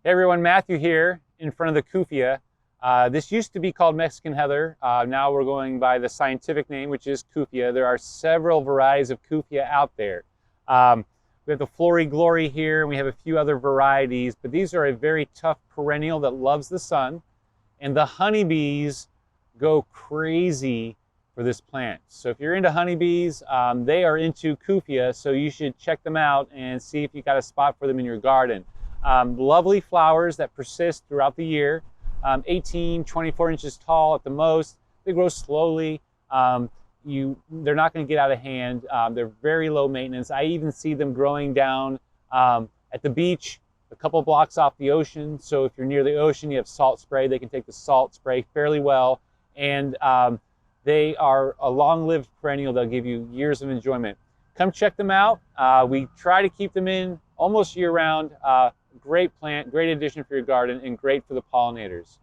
Hey everyone, Matthew here in front of the Cuphea. This used to be called Mexican heather. Now we're going by the scientific name, which is Cuphea. There are several varieties of Cuphea out there. We have the Flory Glory here, and we have a few other varieties, but these are a very tough perennial that loves the sun, and the honeybees go crazy for this plant. So if you're into honeybees, they are into Cuphea, so you should check them out and see if you got a spot for them in your garden. Lovely flowers that persist throughout the year, 18, 24 inches tall at the most. They grow slowly. They're not going to get out of hand. They're very low maintenance. I even see them growing down at the beach, a couple blocks off the ocean. So if you're near the ocean, you have salt spray. They can take the salt spray fairly well. And they are a long-lived perennial. They'll give you years of enjoyment. Come check them out. We try to keep them in almost year-round. Great plant, great addition for your garden, and great for the pollinators.